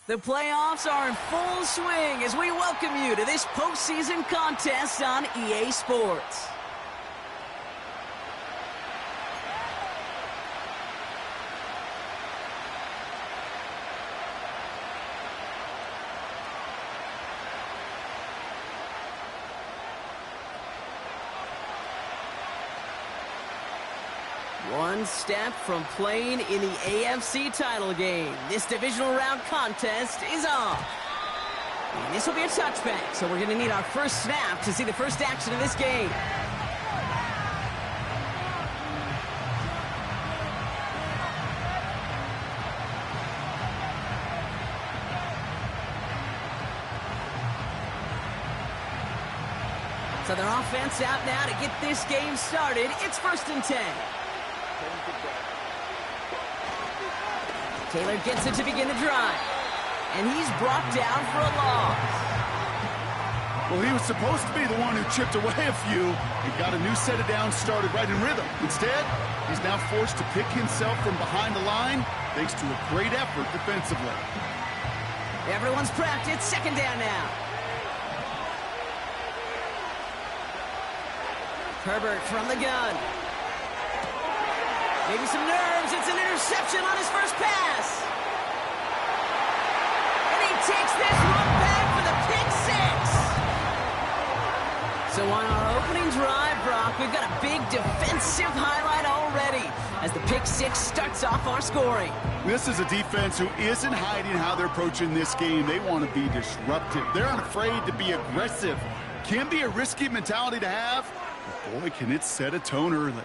The playoffs are in full swing as we welcome you to this postseason contest on EA Sports. One step from playing in the AFC title game. This divisional round contest is on. And this will be a touchback, so we're going to need our first snap to see the first action of this game. So their offense out now to get this game started. It's 1st and 10. Taylor gets it to begin the drive. And he's brought down for a loss. Well, he was supposed to be the one who chipped away a few and got a new set of downs started right in rhythm. Instead, he's now forced to pick himself from behind the line thanks to a great effort defensively. Everyone's prepped. It's 2nd down now. Herbert from the gun. Maybe some nerves. It's an interception on his first pass. And he takes this one back for the pick six. So on our opening drive, Brock, we've got a big defensive highlight already as the pick six starts off our scoring. This is a defense who isn't hiding how they're approaching this game. They want to be disruptive. They're unafraid to be aggressive. Can be a risky mentality to have. But boy, can it set a tone early.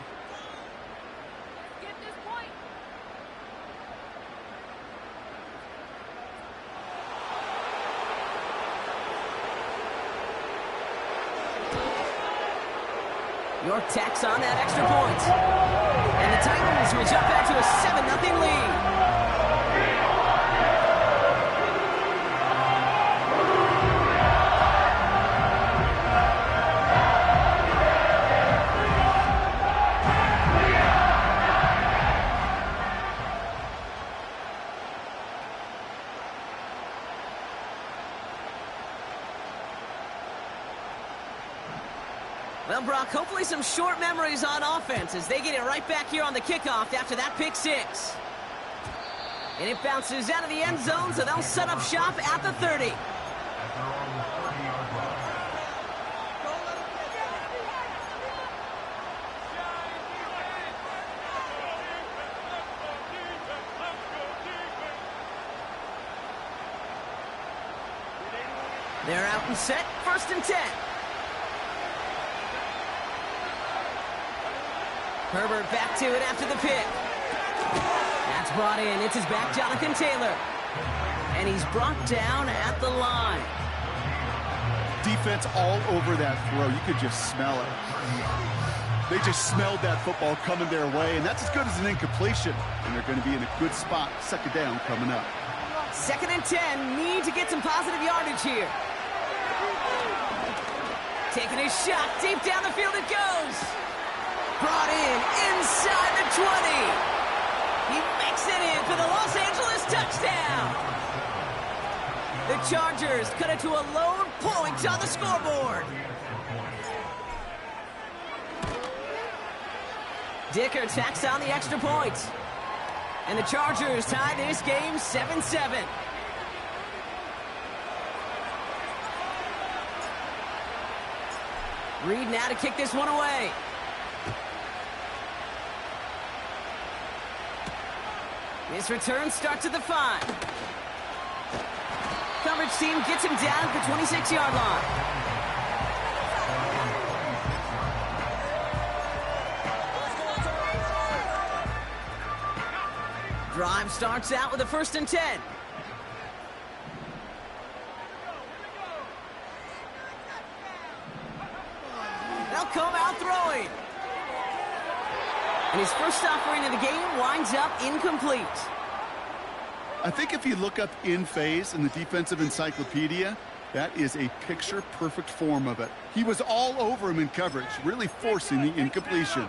York tacks on that extra point. And the Titans will jump back to a 7-0 lead. Well, Brock, hopefully some short memories on offense as they get it right back here on the kickoff after that pick six. And it bounces out of the end zone, so they'll set up shop at the 30. They're out and set, 1st and 10. Herbert back to it after the pick. That's brought in. It's his back, Jonathan Taylor. And he's brought down at the line. Defense all over that throw. You could just smell it. They just smelled that football coming their way, and that's as good as an incompletion. And they're going to be in a good spot. 2nd down coming up. 2nd and 10. Need to get some positive yardage here. Taking a shot. Deep down the field it goes. Brought in inside the 20. He makes it in for the Los Angeles touchdown. The Chargers cut it to a lone point on the scoreboard. Dicker tacks on the extra point. And the Chargers tie this game 7-7. Reed now to kick this one away. This return starts at the 5. Coverage team gets him down at the 26-yard line. Drive starts out with a 1st and 10. They'll come out throwing. And his first offering of the game winds up incomplete. I think if you look up in phase in the defensive encyclopedia, that is a picture-perfect form of it. He was all over him in coverage, really forcing the incompletion.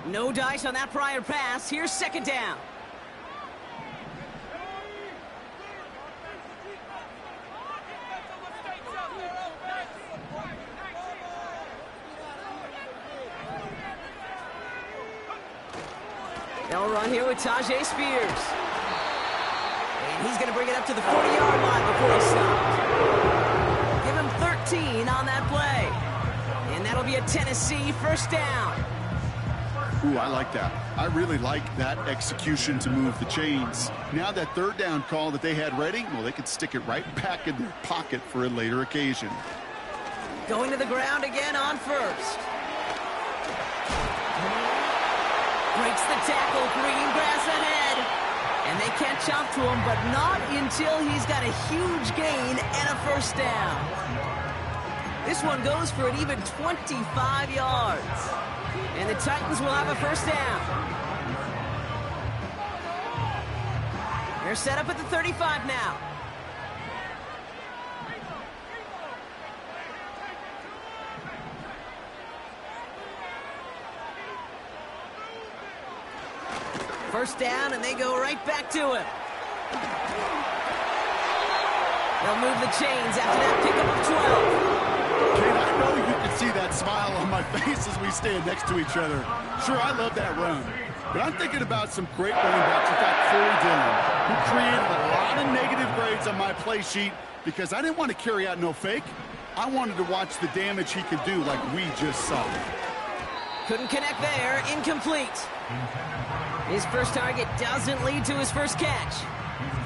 No dice on that prior pass. Here's second down. They'll run here with Tajay Spears. And he's going to bring it up to the 40-yard line before he's stopped. Give him 13 on that play. And that'll be a Tennessee first down. Ooh, I like that. I really like that execution to move the chains. Now that third down call that they had ready, well, they could stick it right back in their pocket for a later occasion. Going to the ground again on first. Breaks the tackle, green grass ahead. And they catch up to him, but not until he's got a huge gain and a first down. This one goes for an even 25 yards. And the Titans will have a first down. They're set up at the 35 now. First down, and they go right back to him. They'll move the chains after that pickup of 12. Kate, I know you can see that smile on my face as we stand next to each other. Sure, I love that run. But I'm thinking about some great running backs with that Corey Dillon, who created a lot of negative grades on my play sheet because I didn't want to carry out no fake. I wanted to watch the damage he could do like we just saw. Couldn't connect there. Incomplete. His first target doesn't lead to his first catch.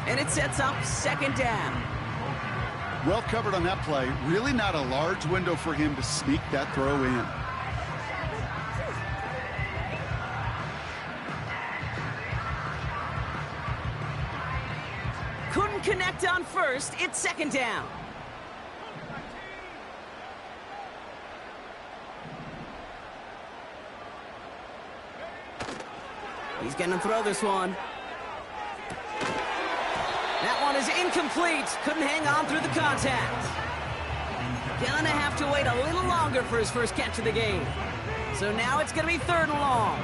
And it sets up second down. Well covered on that play. Really not a large window for him to sneak that throw in. Couldn't connect on first. It's second down. He's going to throw this one. That one is incomplete. Couldn't hang on through the contact. Gonna have to wait a little longer for his first catch of the game. So now it's going to be third and long.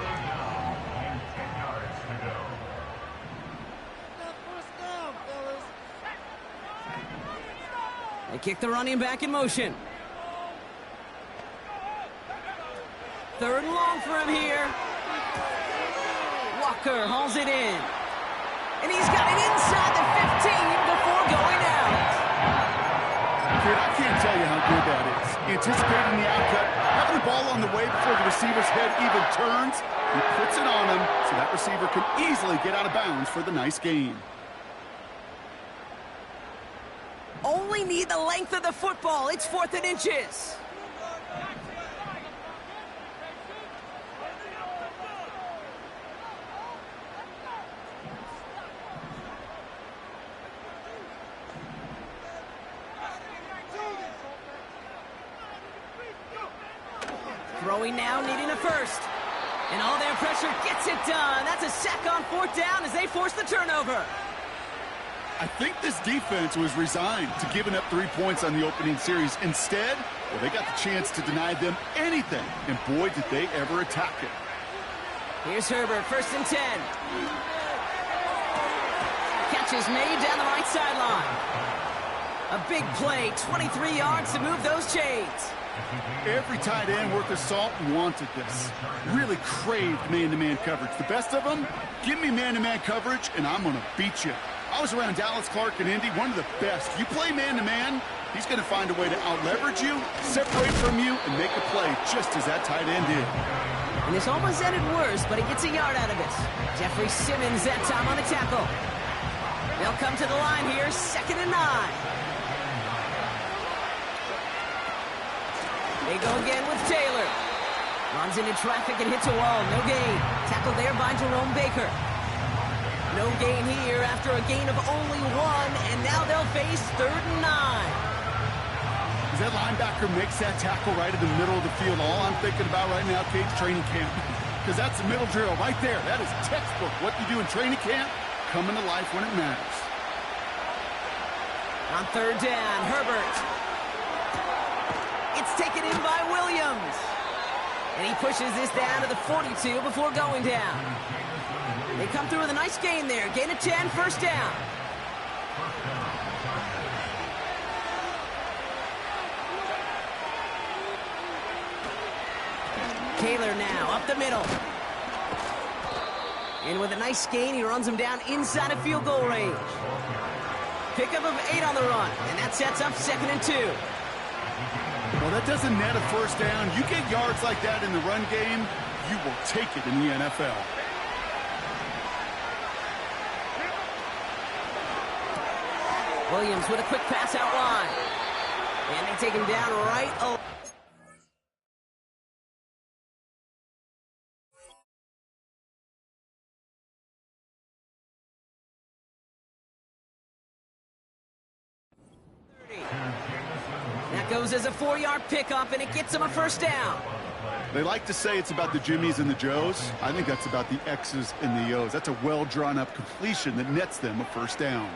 They kick the running back in motion. Third and long for him here. Walker hauls it in. And he's got it inside the 15 before going out. Kid, I can't tell you how good that is. Anticipating the outcut, having the ball on the way before the receiver's head even turns, he puts it on him so that receiver can easily get out of bounds for the nice gain. Only need the length of the football. It's 4th and inches. Throwing now, needing a first. And all their pressure gets it done. That's a sack on 4th down as they force the turnover. I think this defense was resigned to giving up 3 points on the opening series. Instead, well, they got the chance to deny them anything. And boy, did they ever attack it. Here's Herbert, 1st and 10. Catch is made down the right sideline. A big play, 23 yards to move those chains. Every tight end worth his salt wanted this. Really craved man-to-man coverage. The best of them, give me man-to-man coverage, and I'm going to beat you. I was around Dallas Clark and Indy, one of the best. You play man-to-man, he's going to find a way to out-leverage you, separate from you, and make a play just as that tight end did. And this almost ended worse, but he gets a yard out of it. Jeffrey Simmons that time on the tackle. They'll come to the line here, 2nd and 9. They go again with Taylor. Runs into traffic and hits a wall. No gain. Tackled there by Jerome Baker. No gain here after a gain of only 1, and now they'll face 3rd and 9. As that linebacker makes that tackle right in the middle of the field, all I'm thinking about right now, Kate's training camp. Because that's the middle drill right there. That is textbook. What you do in training camp, coming to life when it matters. On 3rd down, Herbert. It's taken in by Williams. And he pushes this down to the 42 before going down. They come through with a nice gain there. Gain of 10, first down. Taylor now up the middle. And with a nice gain, he runs him down inside of field goal range. Pickup of 8 on the run, and that sets up 2nd and 2. Well, that doesn't net a first down. You get yards like that in the run game, you will take it in the NFL. Williams with a quick pass out wide. And they take him down right away. That goes as a 4-yard pickup, and it gets him a first down. They like to say it's about the Jimmies and the Joes. I think that's about the X's and the O's. That's a well-drawn-up completion that nets them a first down.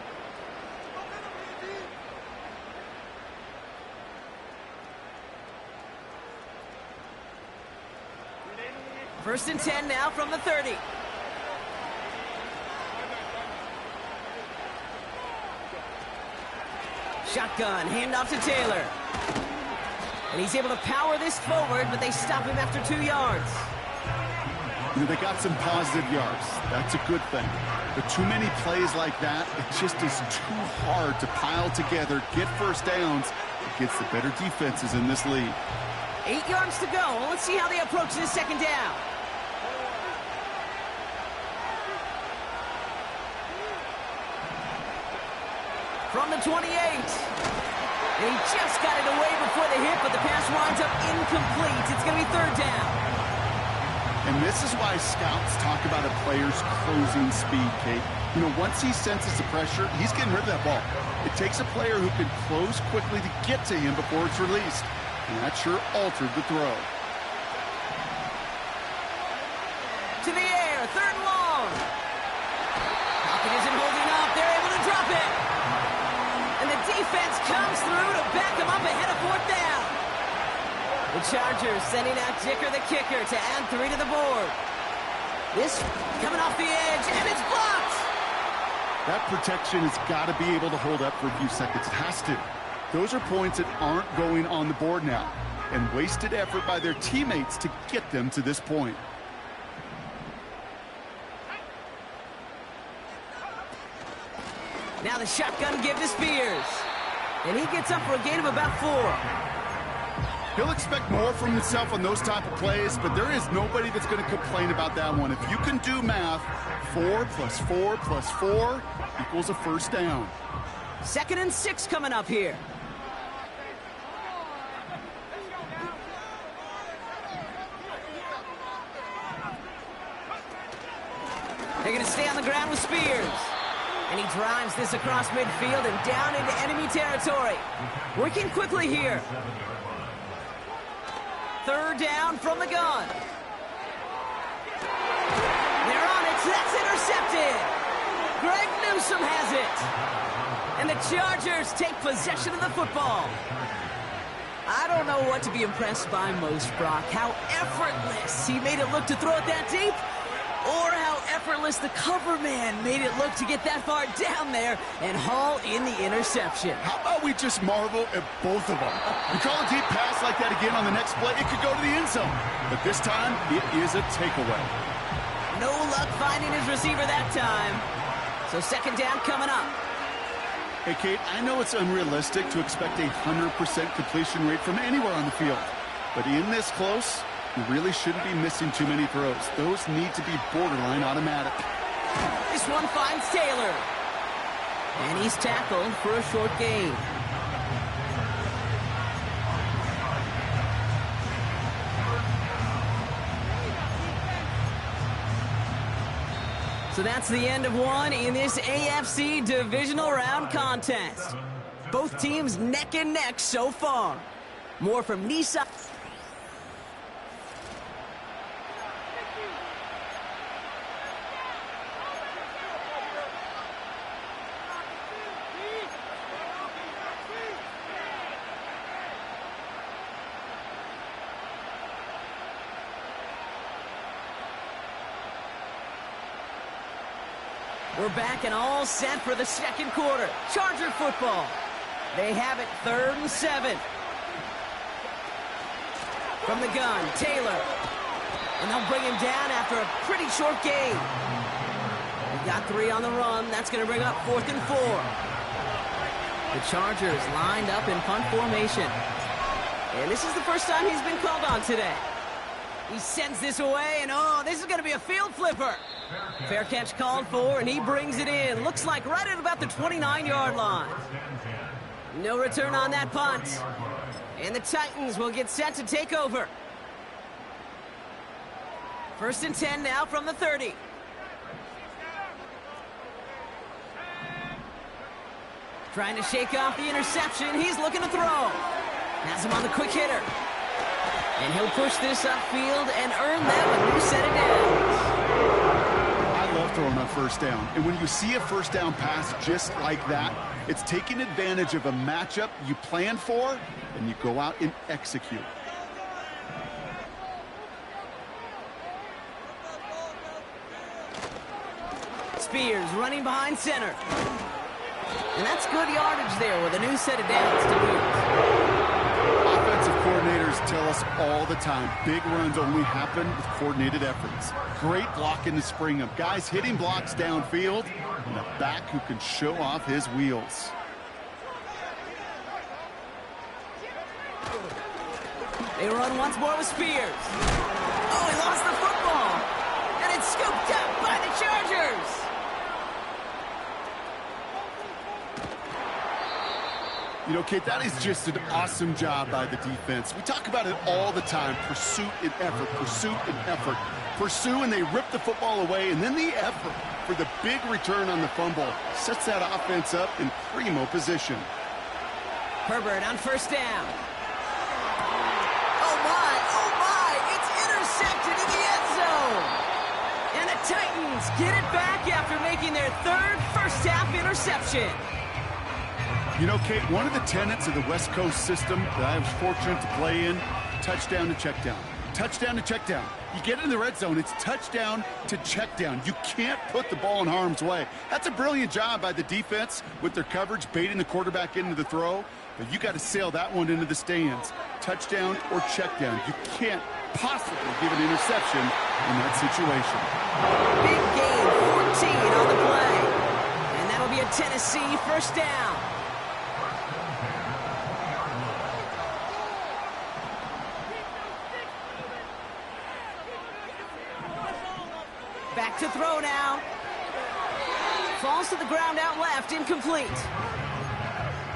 First and 10 now from the 30. Shotgun, handoff to Taylor. And he's able to power this forward, but they stop him after 2 yards. They got some positive yards. That's a good thing. But too many plays like that, it just is too hard to pile together, get first downs against the better defenses in this league. 8 yards to go. Let's see how they approach this second down. From the 28. And he just got it away before the hit, but the pass winds up incomplete. It's going to be 3rd down. And this is why scouts talk about a player's closing speed, Kate. You know, once he senses the pressure, he's getting rid of that ball. It takes a player who can close quickly to get to him before it's released. And that sure altered the throw. To the air, 3rd and long. Pocket isn't holding up. They're able to drop it. And the defense comes through to back them up ahead of 4th down. The Chargers sending out Dicker the kicker to add 3 to the board. This coming off the edge, and it's blocked. That protection has got to be able to hold up for a few seconds. It has to. Those are points that aren't going on the board now, and wasted effort by their teammates to get them to this point. Now the shotgun give to Spears. And he gets up for a gain of about 4. He'll expect more from himself on those type of plays, but there is nobody that's going to complain about that one. If you can do math, 4 plus 4 plus 4 equals a first down. 2nd and 6 coming up here. They're going to stay on the ground with Spears. And he drives this across midfield and down into enemy territory. Working quickly here. 3rd down from the gun. They're on it. That's intercepted. Greg Newsome has it. And the Chargers take possession of the football. I don't know what to be impressed by most, Brock. How effortless he made it look to throw it that deep, or how effortless the cover man made it look to get that far down there and haul in the interception. How about we just marvel at both of them? You call a deep pass like that again on the next play, it could go to the end zone. But this time, it is a takeaway. No luck finding his receiver that time. So 2nd down coming up. Hey, Kate, I know it's unrealistic to expect a 100% completion rate from anywhere on the field. But in this close, you really shouldn't be missing too many throws. Those need to be borderline automatic. This one finds Taylor. And he's tackled for a short gain. So that's the end of one in this AFC Divisional Round contest. Both teams neck and neck so far. More from Nisa. We're back and all set for the second quarter. Charger football. They have it 3rd and 7. From the gun, Taylor. And they'll bring him down after a pretty short gain. We got 3 on the run. That's going to bring up 4th and 4. The Chargers lined up in punt formation. And this is the first time he's been called on today. He sends this away, and oh, this is going to be a field flipper. Fair catch called for, and he brings it in. Looks like right at about the 29-yard line. No return on that punt. And the Titans will get set to take over. 1st and 10 now from the 30. Trying to shake off the interception. He's looking to throw. Has him on the quick hitter. And he'll push this upfield and earn them a new set of downs. I love throwing on 1st down. And when you see a 1st down pass just like that, it's taking advantage of a matchup you planned for, and you go out and execute. Spears running behind center. And that's good yardage there with a new set of downs to boot. Offensive coordinators tell us all the time, big runs only happen with coordinated efforts. Great block in the spring of guys hitting blocks downfield and a back who can show off his wheels. They run once more with Spears. Oh, he lost the football. And it's scooped up by the Chargers. You know, Kate, that is just an awesome job by the defense. We talk about it all the time, pursuit and effort, pursuit and effort. Pursue, and they rip the football away, and then the effort for the big return on the fumble sets that offense up in primo position. Herbert on 1st down. Oh, my, it's intercepted in the end zone. And the Titans get it back after making their 3rd first-half interception. You know, Kate, one of the tenets of the West Coast system that I was fortunate to play in, touchdown to check down. Touchdown to check down. You get in the red zone, it's touchdown to check down. You can't put the ball in harm's way. That's a brilliant job by the defense with their coverage, baiting the quarterback into the throw. But you got to sail that one into the stands. Touchdown or check down. You can't possibly give an interception in that situation. Big gain, 14 on the play. And that'll be a Tennessee 1st down. Back to throw now. Falls to the ground out left, incomplete.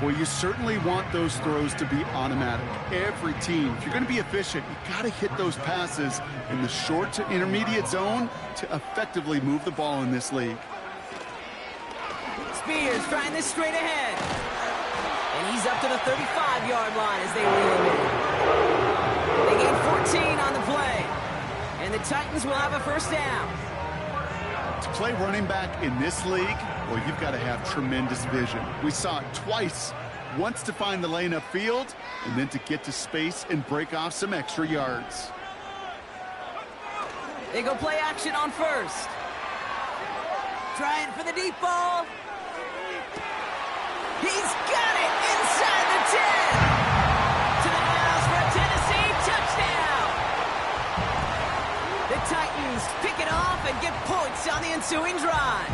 Well, you certainly want those throws to be automatic. Every team, if you're going to be efficient, you got to hit those passes in the short to intermediate zone to effectively move the ball in this league. Spears trying this straight ahead. And he's up to the 35-yard line as they reel him in. They gain 14 on the play. And the Titans will have a 1st down. To play running back in this league, well, you've got to have tremendous vision. We saw it twice. Once to find the lane upfield, and then to get to space and break off some extra yards. They go play action on 1st. Trying for the deep ball. He's got it inside the 10. To the house for a Tennessee touchdown. The Titans pick it off and get points on the ensuing drive.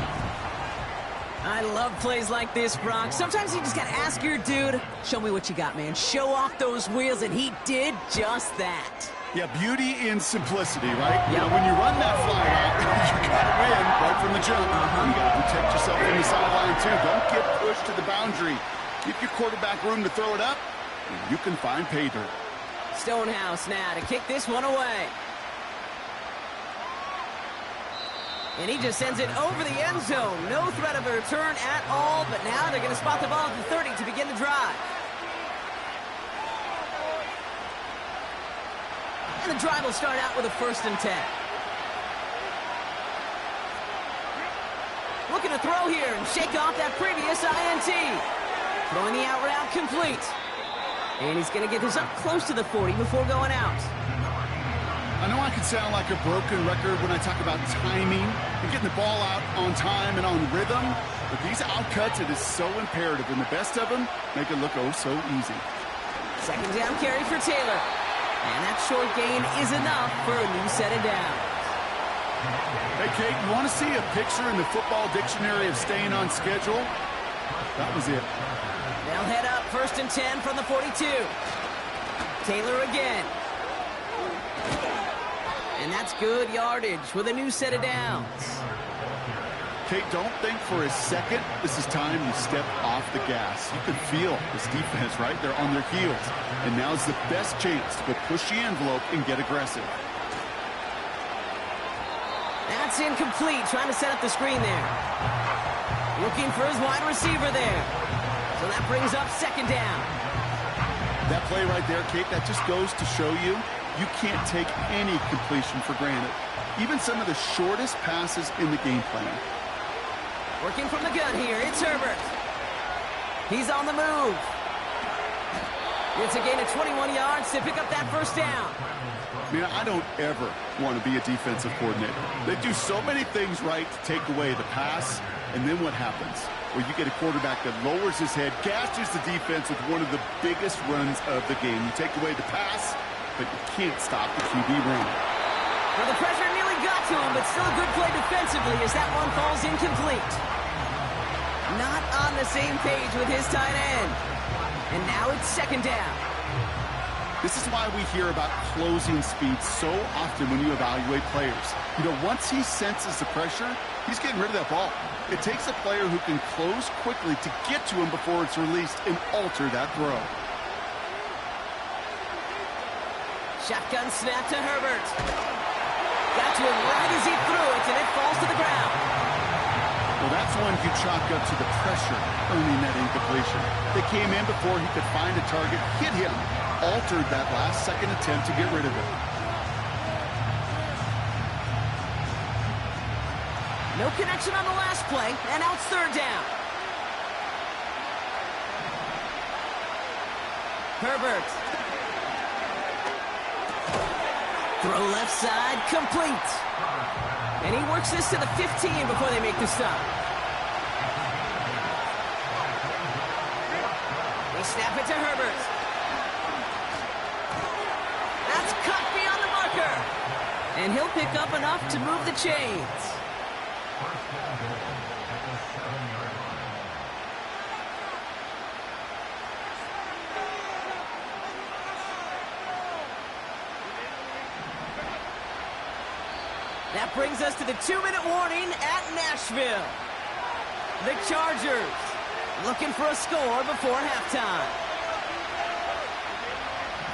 I love plays like this, Brock. Sometimes you just got to ask your dude, show me what you got, man. Show off those wheels, and he did just that. Yeah, beauty in simplicity, right? Yeah. When you run that fly out, you got to win right from the jump. You got to protect yourself from the sideline, too. Don't get pushed to the boundary. Give your quarterback room to throw it up, and you can find pay dirt. Stonehouse now to kick this one away. And he just sends it over the end zone. No threat of a return at all, but now they're going to spot the ball at the 30 to begin the drive. And the drive will start out with a 1st and 10. Looking to throw here and shake off that previous INT. Throwing the out route complete. And he's going to get this up close to the 40 before going out. I know I could sound like a broken record when I talk about timing and getting the ball out on time and on rhythm, but these outcuts, it is so imperative, and the best of them make it look oh so easy. Second down carry for Taylor. And that short gain is enough for a new set of downs. Hey, Kate, you want to see a picture in the football dictionary of staying on schedule? That was it. They'll head up 1st and 10 from the 42. Taylor again. And that's good yardage with a new set of downs. Kate, don't think for a second this is time you step off the gas. You can feel this defense, right? They're on their heels. And now's the best chance to go push the envelope and get aggressive. That's incomplete, trying to set up the screen there. Looking for his wide receiver there. So that brings up 2nd down. That play right there, Kate, that just goes to show you can't take any completion for granted. Even some of the shortest passes in the game plan. Working from the gun here, it's Herbert. He's on the move. It's a gain of 21 yards to pick up that 1st down. Man, I don't ever want to be a defensive coordinator. They do so many things right to take away the pass, and then what happens? Well, you get a quarterback that lowers his head, gashes the defense with one of the biggest runs of the game. You take away the pass, but you can't stop the QB run. Well, the pressure nearly got to him, but still a good play defensively as that one falls incomplete. Not on the same page with his tight end. And now it's 2nd down. This is why we hear about closing speed so often when you evaluate players. You know, once he senses the pressure, he's getting rid of that ball. It takes a player who can close quickly to get to him before it's released and alter that throw. Shotgun snap to Herbert. Got to him right as he threw it, and it falls to the ground. Well, that's one you chalk up to the pressure earning that incompletion. They came in before he could find a target, hit him, altered that last-second attempt to get rid of it. No connection on the last play, and now it's 3rd down. Herbert. Throw left side, complete. And he works this to the 15 before they make the stop. They snap it to Herbert. That's cut beyond the marker. And he'll pick up enough to move the chains. That brings us to the 2-minute warning at Nashville. The Chargers looking for a score before halftime.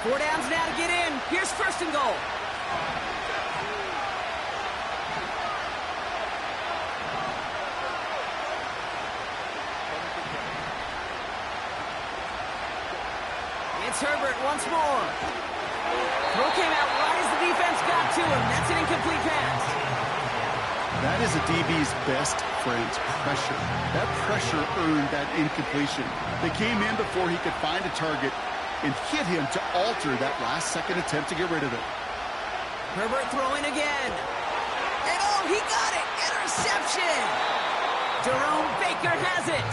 4 downs now to get in. Here's 1st and goal. It's Herbert once more. Throw came out right as the defense got to him. That's an incomplete pass. That is a DB's best friend, pressure. That pressure earned that incompletion. They came in before he could find a target and hit him to alter that last-second attempt to get rid of it. Herbert throwing again. And oh, he got it! Interception! Jerome Baker has it!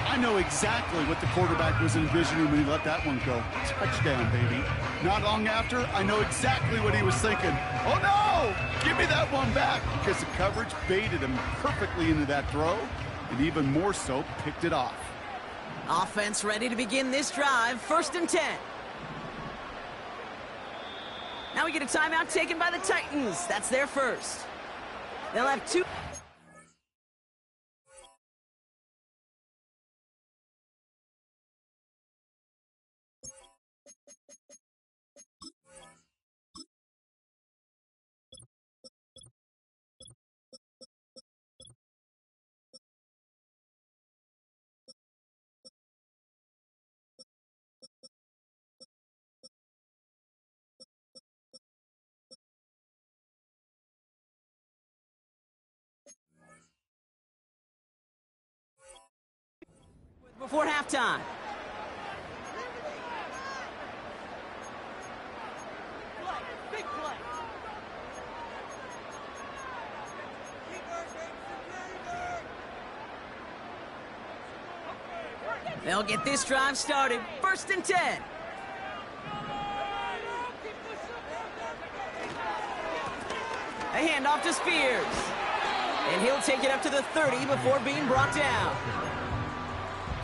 I know exactly what the quarterback was envisioning when he let that one go. Touchdown, baby. Not long after, I know exactly what he was thinking. Oh, no! Give me that one back, because the coverage baited him perfectly into that throw, and even more so, picked it off. Offense ready to begin this drive, 1st and 10. Now we get a timeout taken by the Titans. That's their first. They'll have 2... before halftime. Big play. They'll get this drive started. 1st and 10. A handoff to Spears. And he'll take it up to the 30 before being brought down.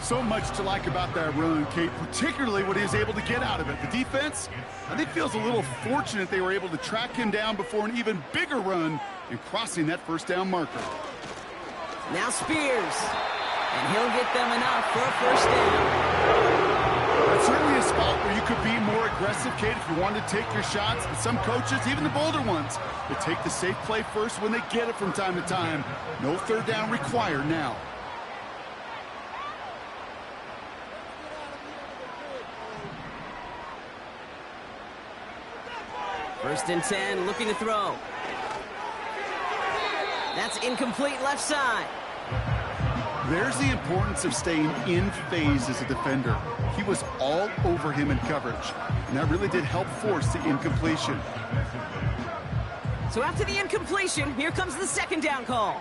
So much to like about that run, Kate, particularly what he was able to get out of it. The defense, I think, feels a little fortunate they were able to track him down before an even bigger run and crossing that 1st down marker. Now Spears. And he'll get them enough for a 1st down. That's certainly a spot where you could be more aggressive, Kate, if you wanted to take your shots. And some coaches, even the bolder ones, will take the safe play first when they get it from time to time. No 3rd down required now. 1st and 10, looking to throw. That's incomplete left side. There's the importance of staying in phase as a defender. He was all over him in coverage, and that really did help force the incompletion. So after the incompletion, here comes the 2nd down call.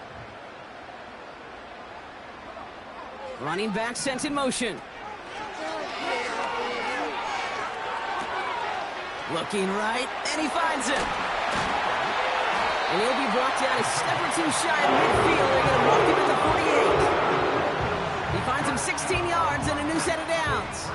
Running back sent in motion. Looking right, and he finds him. And he'll be brought down a step or two shy of midfield. They're going to mark him at the 48. He finds him 16 yards and a new set of downs.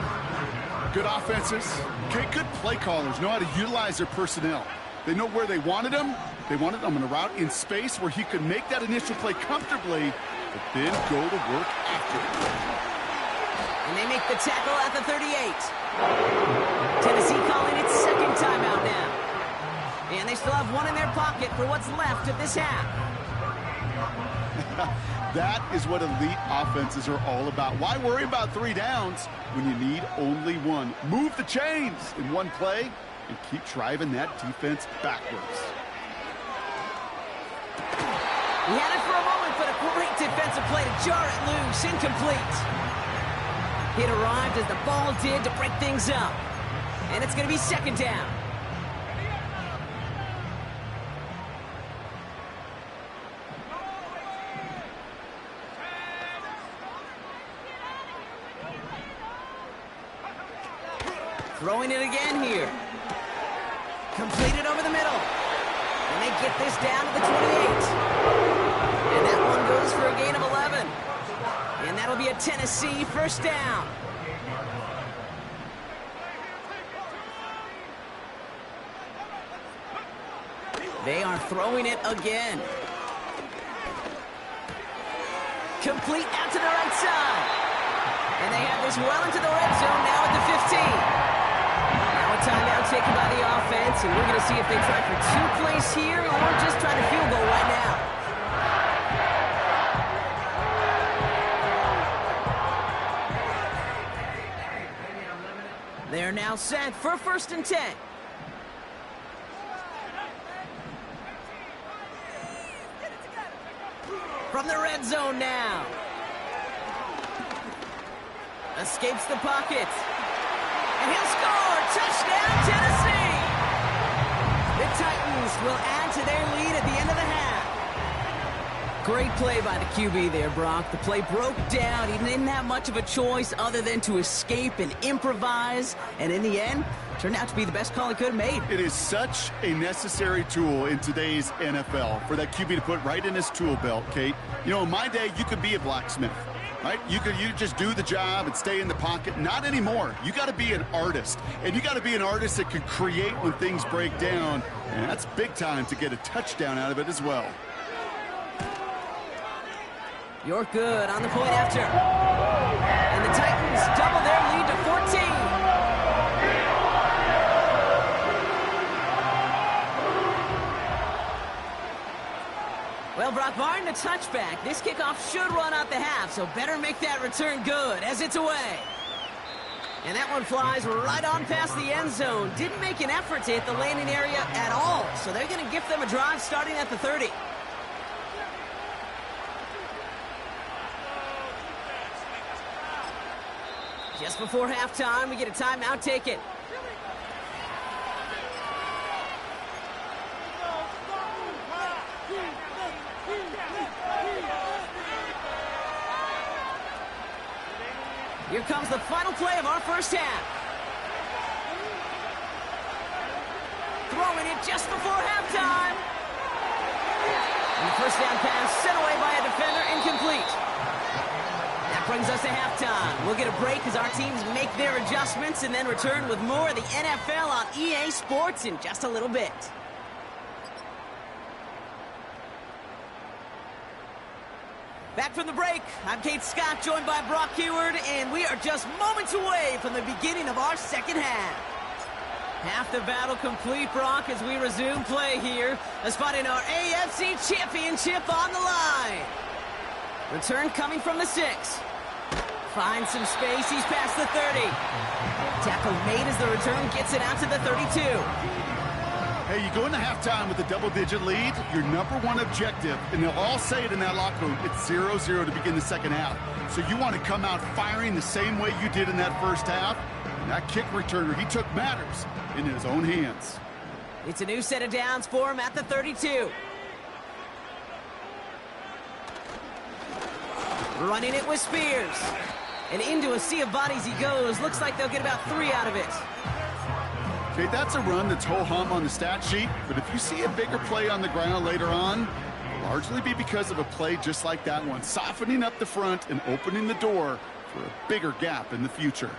Good offenses. Okay, good play callers know how to utilize their personnel. They know where they wanted him. They wanted him on a route in space where he could make that initial play comfortably, but then go to work after it. And they make the tackle at the 38. Tennessee calling its 2nd timeout now. And they still have one in their pocket for what's left of this half. That is what elite offenses are all about. Why worry about 3 downs when you need only one? Move the chains in one play and keep driving that defense backwards. He had it for a moment, but a great defensive play to jar it loose. Incomplete. It arrived as the ball did to break things up. And it's going to be 2nd down. Throwing it again here. Completed over the middle. And they get this down to the 28. And that one goes for a gain of 11. And that'll be a Tennessee 1st down. They are throwing it again. Complete out to the right side. And they have this well into the red zone now at the 15. Now a timeout taken by the offense, and we're going to see if they try for 2 plays here or just try to field goal right now. They're now set for 1st and 10. From the red zone now. Escapes the pocket. And he'll score! Touchdown, Tennessee! The Titans will add to their lead at the end of the half. Great play by the QB there, Brock. The play broke down. He didn't have much of a choice other than to escape and improvise. And in the end, turned out to be the best call he could have made. It is such a necessary tool in today's NFL for that QB to put right in his tool belt, Kate. You know, in my day, you could be a blacksmith, right? You just do the job and stay in the pocket. Not anymore. You got to be an artist, and you got to be an artist that can create when things break down, and that's big time to get a touchdown out of it as well. You're good on the point after. And the Titans double their lead to 14. Well, Brock, barring the touchback, this kickoff should run out the half, so better make that return good as it's away. And that one flies right on past the end zone. Didn't make an effort to hit the landing area at all, so they're going to gift them a drive starting at the 30. Just before halftime, we get a timeout taken. Here comes the final play of our first half. Throwing it just before halftime. And the first down pass sent away by a defender, incomplete. That brings us to halftime. We'll get a break as our teams make their adjustments and then return with more of the NFL on EA Sports in just a little bit. Back from the break, I'm Kate Scott, joined by Brock Heward, and we are just moments away from the beginning of our second half. Half the battle complete, Brock, as we resume play here. A spot in our AFC Championship on the line. Return coming from the 6. Finds some space, he's past the 30. Tackle made as the return gets it out to the 32. Hey, you go into halftime with a double-digit lead, your number one objective, and they'll all say it in that locker room, it's 0-0 to begin the second half. So you want to come out firing the same way you did in that first half. And that kick returner, he took matters in his own hands. It's a new set of downs for him at the 32. Running it with Spears. And into a sea of bodies he goes. Looks like they'll get about 3 out of it. Okay, that's a run that's ho-hum on the stat sheet, but if you see a bigger play on the ground later on, it'll largely be because of a play just like that one, softening up the front and opening the door for a bigger gap in the future.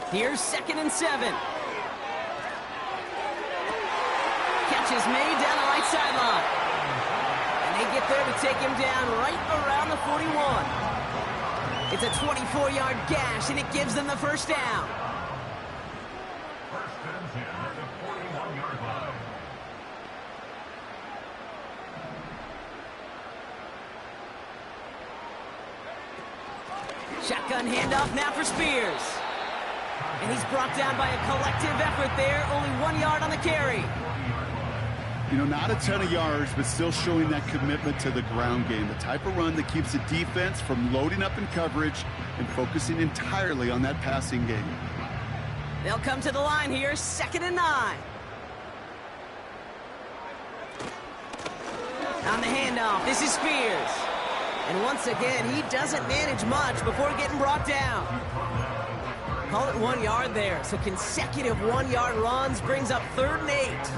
Here's 2nd and 7. Catch is made down the right sideline. And they get there to take him down right around the 41. It's a 24-yard gash, and it gives them the first down. Shotgun handoff now for Spears. And he's brought down by a collective effort there. Only 1 yard on the carry. You know, not a ton of yards, but still showing that commitment to the ground game. The type of run that keeps the defense from loading up in coverage and focusing entirely on that passing game. They'll come to the line here, 2nd and 9. On the handoff, this is Spears. And once again, he doesn't manage much before getting brought down. Call it 1 yard there. So consecutive 1-yard runs brings up 3rd and 8.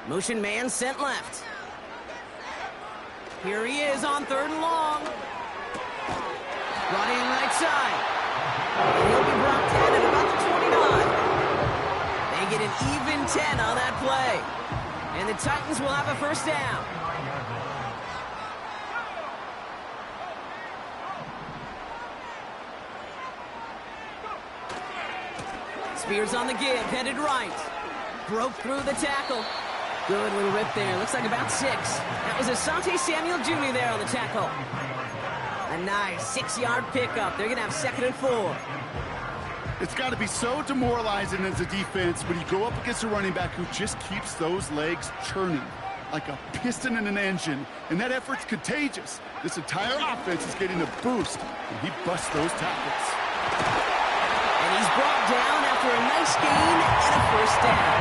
Motion man sent left. Here he is on 3rd and long. Brought in right side. And he'll be brought down at about the 29. They get an even 10 on that play. And the Titans will have a first down. Spears on the give, headed right. Broke through the tackle. Good little rip there. Looks like about 6. That was Asante Samuel Jr. there on the tackle. A nice 6-yard pickup. They're going to have 2nd and 4. It's got to be so demoralizing as a defense when you go up against a running back who just keeps those legs churning like a piston in an engine, and that effort's contagious. This entire offense is getting a boost, and he busts those tackles. And he's brought down after a nice gain and a first down.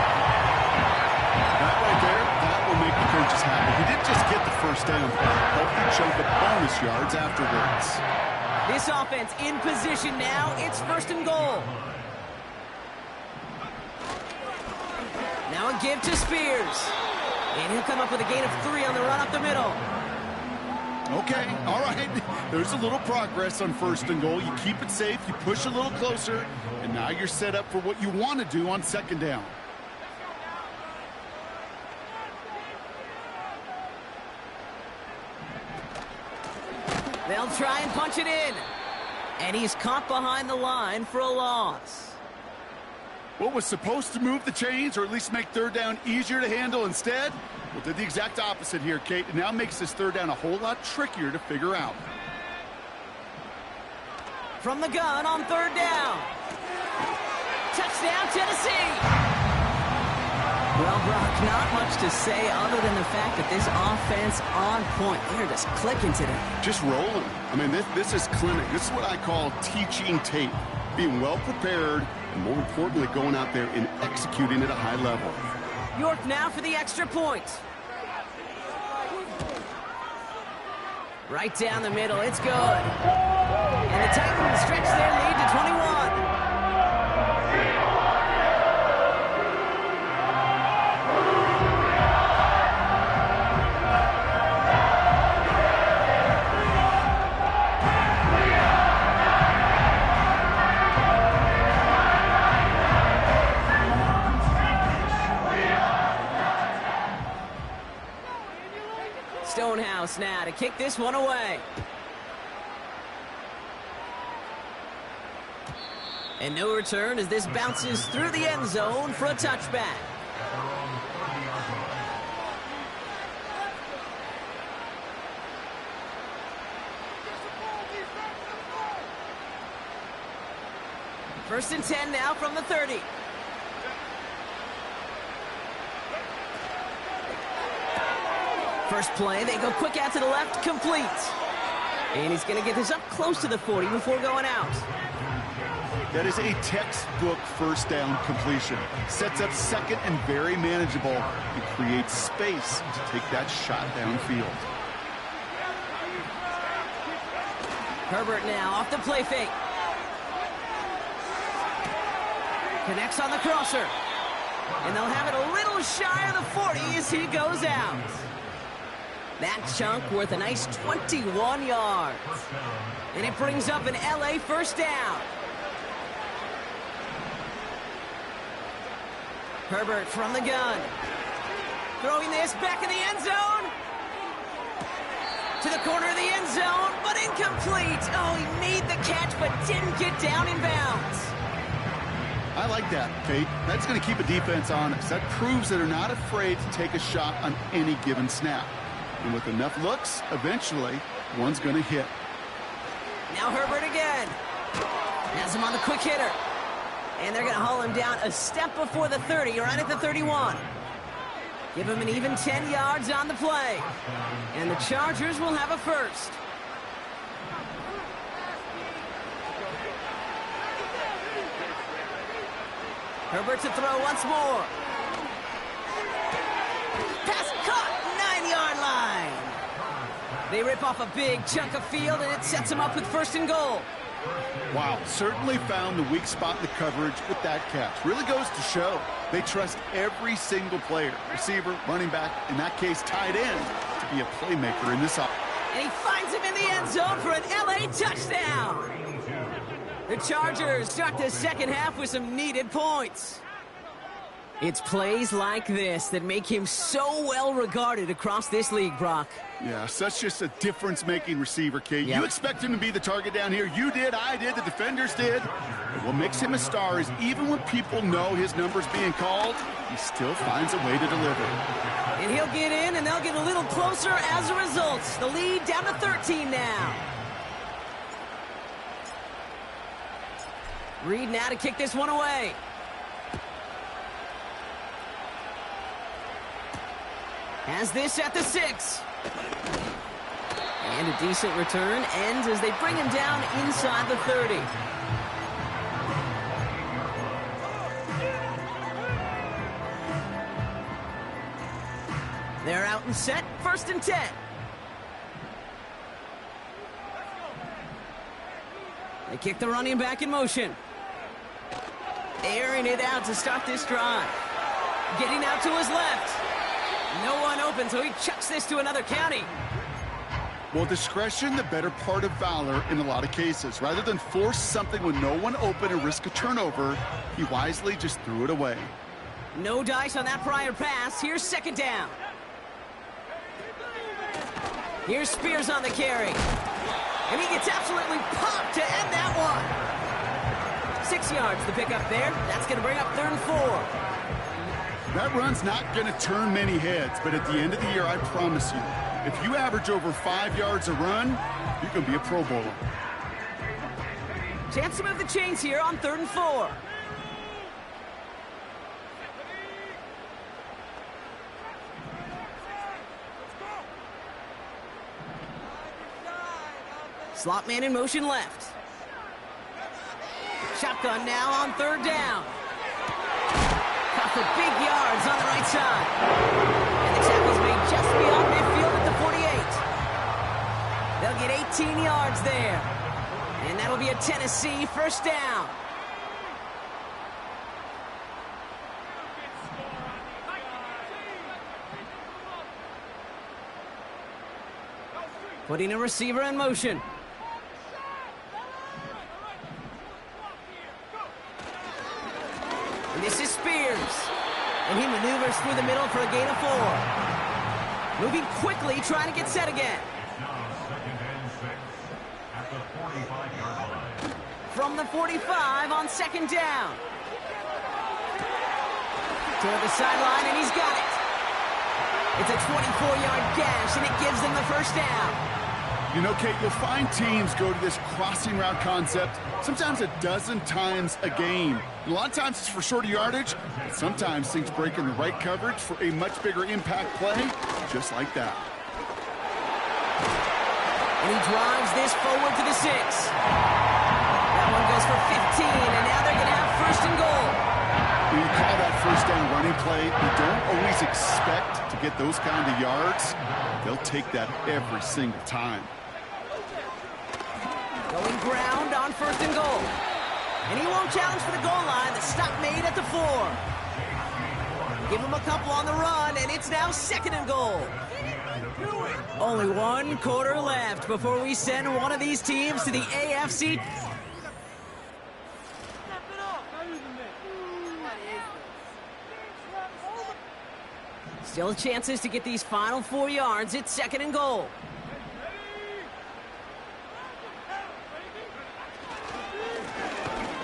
That right there, that will make the coaches happy. He didn't just get the first down, but a healthy chunk of bonus yards afterwards. This offense in position now. It's 1st and goal. Now a give to Spears. And he'll come up with a gain of 3 on the run up the middle. Okay, all right. There's a little progress on 1st and goal. You keep it safe, you push a little closer, and now you're set up for what you want to do on 2nd down. They'll try and punch it in. And he's caught behind the line for a loss. What was supposed to move the chains, or at least make 3rd down easier to handle instead? Well, did the exact opposite here, Kate. It now makes this 3rd down a whole lot trickier to figure out. From the gun on 3rd down. Touchdown, Tennessee. Well, Brock, not much to say other than the fact that this offense on point. They're just clicking today. Just rolling. I mean, this is clinic. This is what I call teaching tape. Being well prepared, and more importantly, going out there and executing at a high level. York now for the extra point. Right down the middle, it's good. And the Titans stretch their lead to 21. Stonehouse now to kick this one away. And no return as this bounces through the end zone for a touchback. First and 10 now from the 30. First play, they go quick out to the left, complete. And he's going to get this up close to the 40 before going out. That is a textbook first down completion. Sets up second and very manageable and creates space to take that shot downfield. Herbert now off the play fake. Connects on the crosser. And they'll have it a little shy of the 40 as he goes out. That chunk worth a nice 21 yards. And it brings up an LA first down. Herbert from the gun. Throwing this back in the end zone. To the corner of the end zone, but incomplete. Oh, he made the catch, but didn't get down in bounds. I like that, Kate. That's going to keep a defense honest. That proves that they're not afraid to take a shot on any given snap. And with enough looks, eventually, one's going to hit. Now Herbert again. Has him on the quick hitter. And they're going to haul him down a step before the 30, right at the 31. Give him an even 10 yards on the play. And the Chargers will have a first. Herbert to throw once more. Pass caught, 9-yard line. They rip off a big chunk of field, and it sets them up with first and goal. Wow, certainly found the weak spot in the coverage with that catch. Really goes to show they trust every single player, receiver, running back, in that case tight end, to be a playmaker in this offense. And he finds him in the end zone for an LA touchdown. The Chargers start the second half with some needed points. It's plays like this that make him so well regarded across this league, Brock. Yeah, such just a difference-making receiver, Kate. Yep. You expect him to be the target down here. You did, I did, the defenders did. But what makes him a star is even when people know his number's being called, he still finds a way to deliver. And he'll get in, and they'll get a little closer as a result. The lead down to 13 now. Reed now to kick this one away. Has this at the 6. And a decent return ends as they bring him down inside the 30. They're out and set, first and 10. They kick the running back in motion. Airing it out to start this drive. Getting out to his left. No one open, so he chucks this to another county. Well, discretion, the better part of valor in a lot of cases. Rather than force something with no one open and risk a turnover, he wisely just threw it away. No dice on that prior pass. Here's second down. Here's Spears on the carry. And he gets absolutely popped to end that one. 6 yards to pick up there. That's going to bring up 3rd and 4. That run's not going to turn many heads, but at the end of the year, I promise you, if you average over 5 yards a run, you're going to be a Pro Bowler. Chance to move the chains here on 3rd and 4. Slot man in motion left. Shotgun now on 3rd down. For big yards on the right side. And the tackle's made just beyond midfield at the 48. They'll get 18 yards there. And that'll be a Tennessee first down. Putting a receiver in motion. And this is Spears. And he maneuvers through the middle for a gain of 4. Moving quickly, trying to get set again. From the 45 on second down. Toward the sideline, and he's got it. It's a 24-yard gash, and it gives them the first down. You know, Kate, you'll find teams go to this crossing route concept sometimes a dozen times a game. A lot of times it's for shorter yardage, but sometimes things break in the right coverage for a much bigger impact play, just like that. And he drives this forward to the 6. That one goes for 15, and now they're going to have first and goal. When you call that first down running play, you don't always expect to get those kind of yards. They'll take that every single time. Going ground on first and goal. And he won't challenge for the goal line. The stop made at the 4. Give him a couple on the run, and it's now second and goal. Only 1 quarter left before we send one of these teams to the AFC. Still chances to get these final 4 yards. It's second and goal.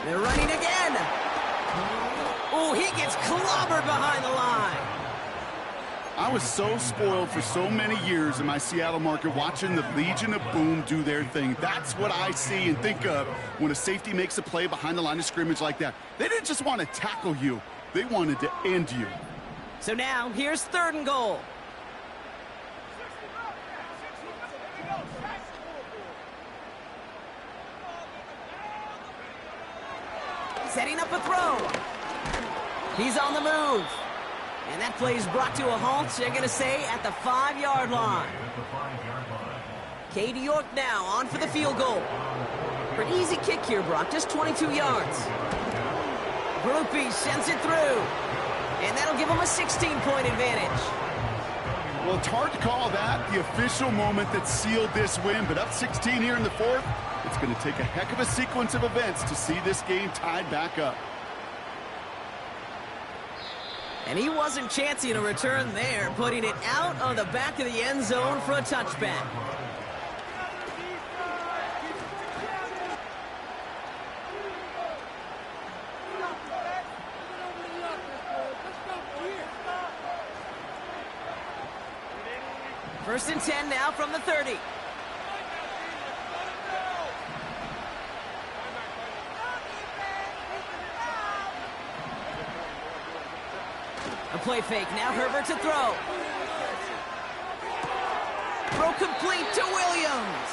They're running again. Oh, he gets clobbered behind the line. I was so spoiled for so many years in my Seattle market watching the Legion of Boom do their thing. That's what I see and think of when a safety makes a play behind the line of scrimmage like that. They didn't just want to tackle you. They wanted to end you. So now, here's third and goal. Setting up a throw. He's on the move. And that play is brought to a halt, they're going to say, at the 5-yard line. Katie York now on for the field goal. Pretty easy kick here, Brock, just 22 yards. Groupie sends it through. And that'll give him a 16-point advantage. Well, it's hard to call that the official moment that sealed this win, but up 16 here in the 4th, it's going to take a heck of a sequence of events to see this game tied back up. And he wasn't chancing a return there, putting it out of the back of the end zone for a touchback. First and 10 now from the 30. A play fake, now Herbert to throw. Throw complete to Williams.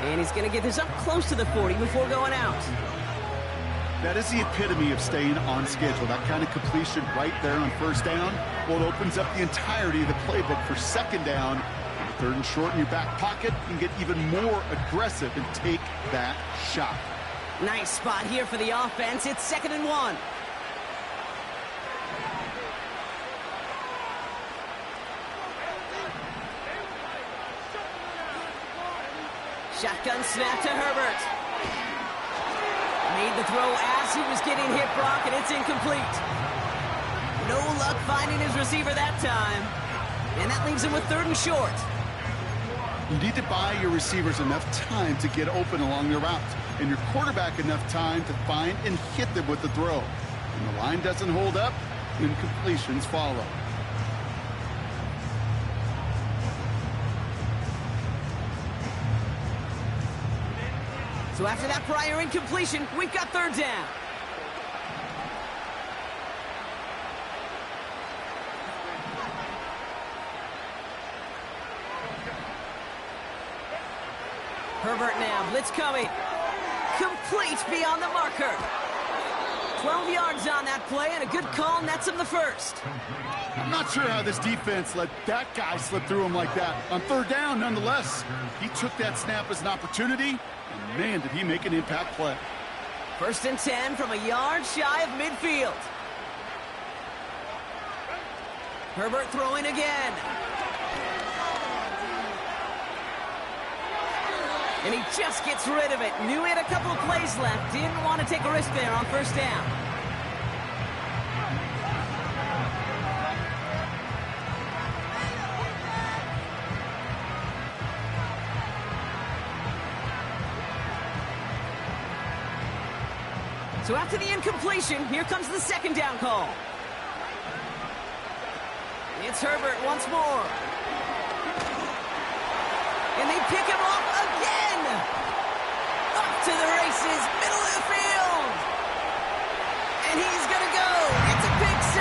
And he's going to get this up close to the 40 before going out. That is the epitome of staying on schedule. That kind of completion right there on first down. Well, it opens up the entirety of the playbook for second down. Third and short in your back pocket, you can get even more aggressive and take that shot. Nice spot here for the offense. It's second and 1. Shotgun snap to Herbert. Made the throw as he was getting hit, Brock, and it's incomplete. No luck finding his receiver that time. And that leaves him with third and short. You need to buy your receivers enough time to get open along their route, and your quarterback enough time to find and hit them with the throw. When the line doesn't hold up, incompletions follow. So after that prior incompletion, we've got third down. Herbert now, blitz coming. Complete beyond the marker. 12 yards on that play, and a good call nets him the first. I'm not sure how this defense let that guy slip through him like that. On third down, nonetheless, he took that snap as an opportunity, and man, did he make an impact play. 1st and 10 from a yard shy of midfield. Herbert throwing again. And he just gets rid of it. Knew he had a couple of plays left. Didn't want to take a risk there on 1st down. So after the incompletion, here comes the 2nd down call. It's Herbert once more. And they pick him off again. Up to the races, middle of the field. And he's going to go. It's a big 6.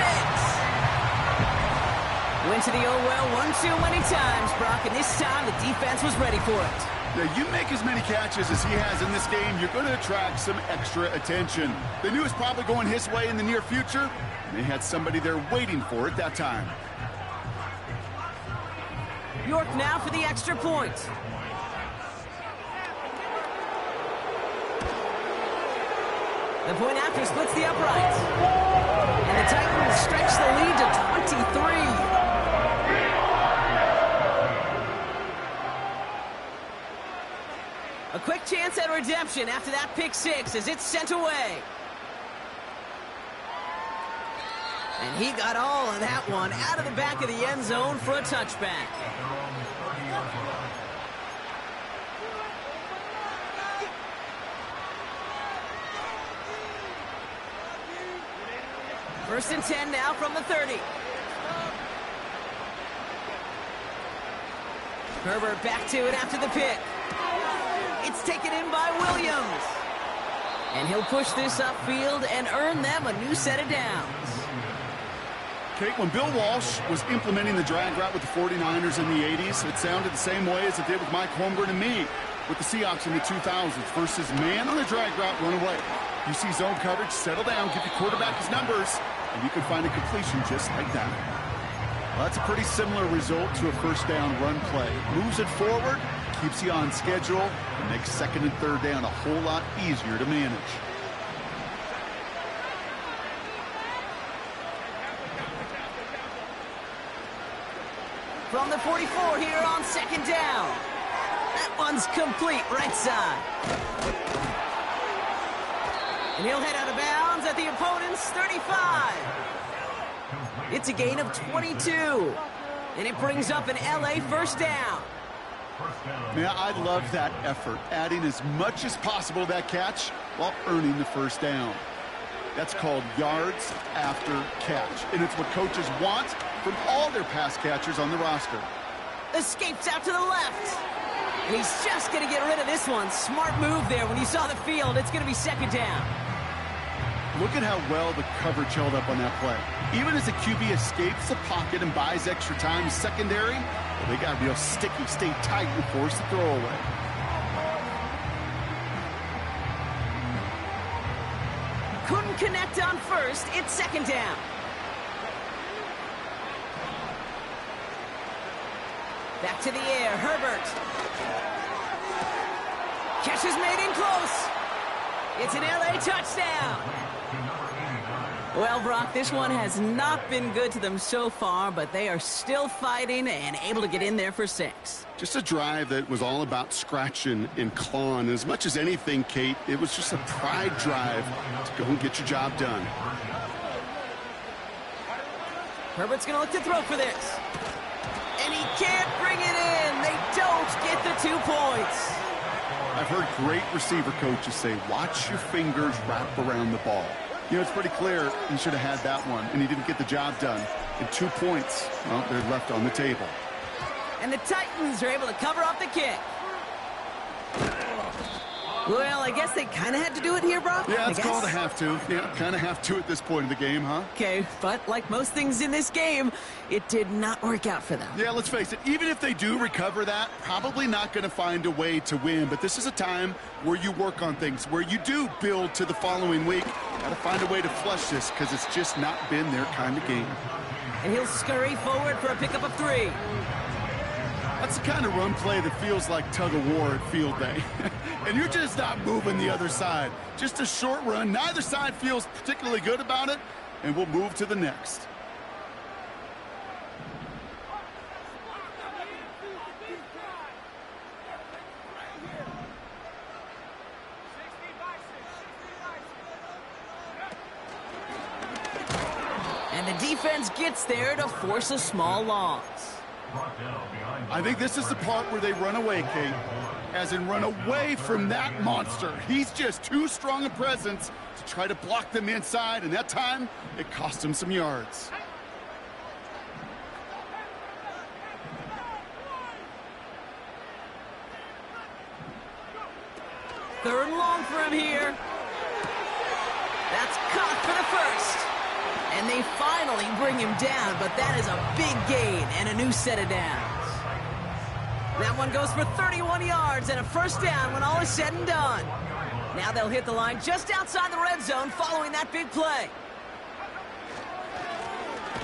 Went to the oh well one too many times, Brock, and this time the defense was ready for it. Now, you make as many catches as he has in this game, you're going to attract some extra attention. They knew it was probably going his way in the near future, and they had somebody there waiting for it that time. York now for the extra point. The point after splits the uprights. And the Titans stretch the lead to 23. A quick chance at redemption after that pick 6 as it's sent away. And he got all of that one out of the back of the end zone for a touchback. First and 10 now from the 30. Herbert back to it after the pick. It's taken in by Williams. And he'll push this upfield and earn them a new set of downs. Kate, when Bill Walsh was implementing the drag route with the 49ers in the 80s, it sounded the same way as it did with Mike Holmgren and me with the Seahawks in the 2000s versus man on the drag route, run away. You see zone coverage, settle down, give your quarterback his numbers, and you can find a completion just like that. Well, that's a pretty similar result to a 1st down run play. Moves it forward, keeps you on schedule, and makes 2nd and 3rd down a whole lot easier to manage. From the 44 here on 2nd down. That one's complete right side. And he'll head out of bounds at the opponent's 35. It's a gain of 22. And it brings up an LA 1st down. Man, I love that effort, adding as much as possible to that catch while earning the 1st down. That's called yards after catch, and it's what coaches want from all their pass catchers on the roster. Escapes out to the left. And he's just going to get rid of this one. Smart move there. When you saw the field, it's going to be 2nd down. Look at how well the coverage held up on that play. Even as the QB escapes the pocket and buys extra time secondary, well, they got real sticky, stay tight, and force the throwaway. Couldn't connect on 1st. It's 2nd down. Back to the air, Herbert. Catch is made in close. It's an LA touchdown. Well, Brock, this one has not been good to them so far, but they are still fighting and able to get in there for 6. Just a drive that was all about scratching and clawing. As much as anything, Kate, it was just a pride drive to go and get your job done. Herbert's going to look to throw for this. And he can't bring it in. They don't get the 2 points. I've heard great receiver coaches say, watch your fingers wrap around the ball. You know, it's pretty clear he should have had that one, and he didn't get the job done. And 2 points, well, they're left on the table. And the Titans are able to cover up the kick. Well, I guess they kind of had to do it here, Brock. Yeah, it's called a have to. Yeah, kind of have to at this point in the game, huh? Okay, but like most things in this game, it did not work out for them. Yeah, let's face it, even if they do recover that, probably not going to find a way to win. But this is a time where you work on things, where you do build to the following week. Got to find a way to flush this because it's just not been their kind of game. And he'll scurry forward for a pickup of 3. That's the kind of run play that feels like tug-of-war at field day. And you're just not moving the other side. Just a short run. Neither side feels particularly good about it, and we'll move to the next. And the defense gets there to force a small loss. I think this is the part where they run away, Kate. As in run away from that monster. He's just too strong a presence to try to block them inside, and that time, it cost him some yards. Third and long for him here. That's caught for the first. And they finally bring him down, but that is a big gain and a new set of downs. That one goes for 31 yards and a first down when all is said and done. Now they'll hit the line just outside the red zone following that big play.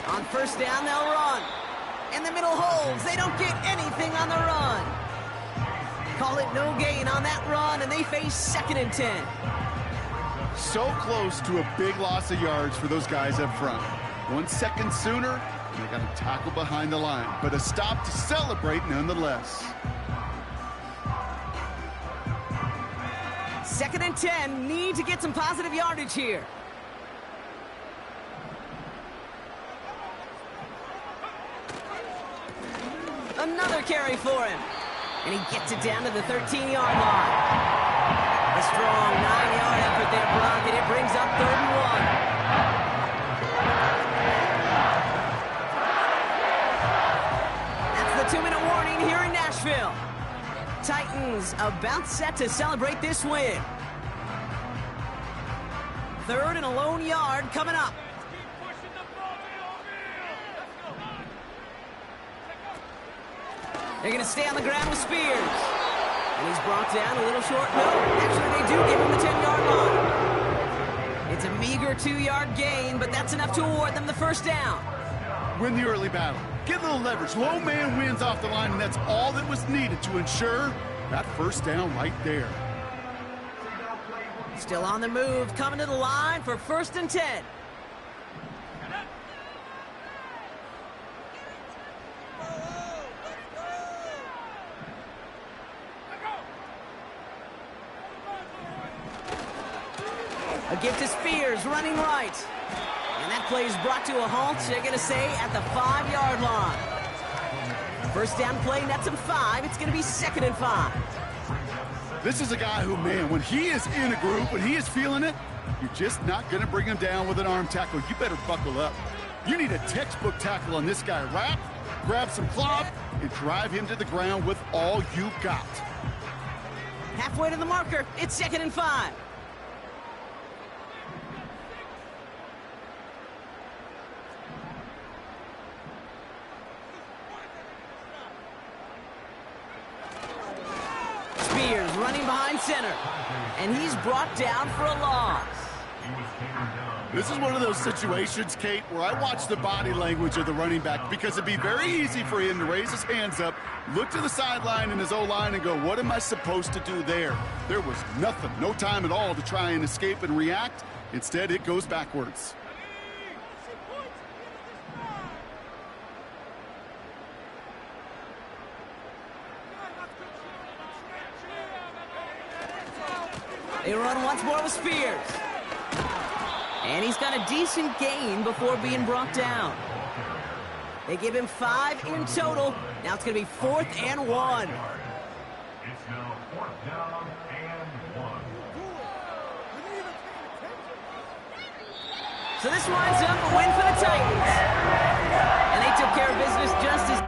On first down, they'll run. In the middle holes, they don't get anything on the run. Call it no gain on that run, and they face 2nd and 10. So close to a big loss of yards for those guys up front. 1 second sooner, and they got a tackle behind the line, but a stop to celebrate nonetheless. 2nd and 10, need to get some positive yardage here. Another carry for him. And he gets it down to the 13-yard line. A strong 9-yard effort there, Brock, and it brings up 3rd and 1. That's the 2-minute warning here in Nashville. Titans about set to celebrate this win. 3rd and a lone yard coming up. They're going to stay on the ground with Spears. And he's brought down a little short. No, actually they do give him the 10-yard line. It's a meager 2-yard gain, but that's enough to award them the first down. Win the early battle. Get a little leverage. Low man wins off the line, and that's all that was needed to ensure that first down right there. Still on the move, coming to the line for 1st and 10. A gift to Spears, running right. And that play is brought to a halt, they're going to say, at the 5-yard line. First down play, nets him 5. It's going to be 2nd and 5. This is a guy who, man, when he is in a group, when he is feeling it, you're just not going to bring him down with an arm tackle. You better buckle up. You need a textbook tackle on this guy. Wrap, grab some cloth, and drive him to the ground with all you got. Halfway to the marker, it's 2nd and 5. Spears running behind center, and he's brought down for a loss. This is one of those situations, Kate, where I watch the body language of the running back because it'd be very easy for him to raise his hands up, look to the sideline in his O-line and go, what am I supposed to do there? There was nothing, no time at all to try and escape and react. Instead, it goes backwards. They run once more with Spears. And he's got a decent gain before being brought down. They give him 5 in total. Now it's going to be 4th and 1. It's now 4th down and 1. So this winds up a win for the Titans. And they took care of business just as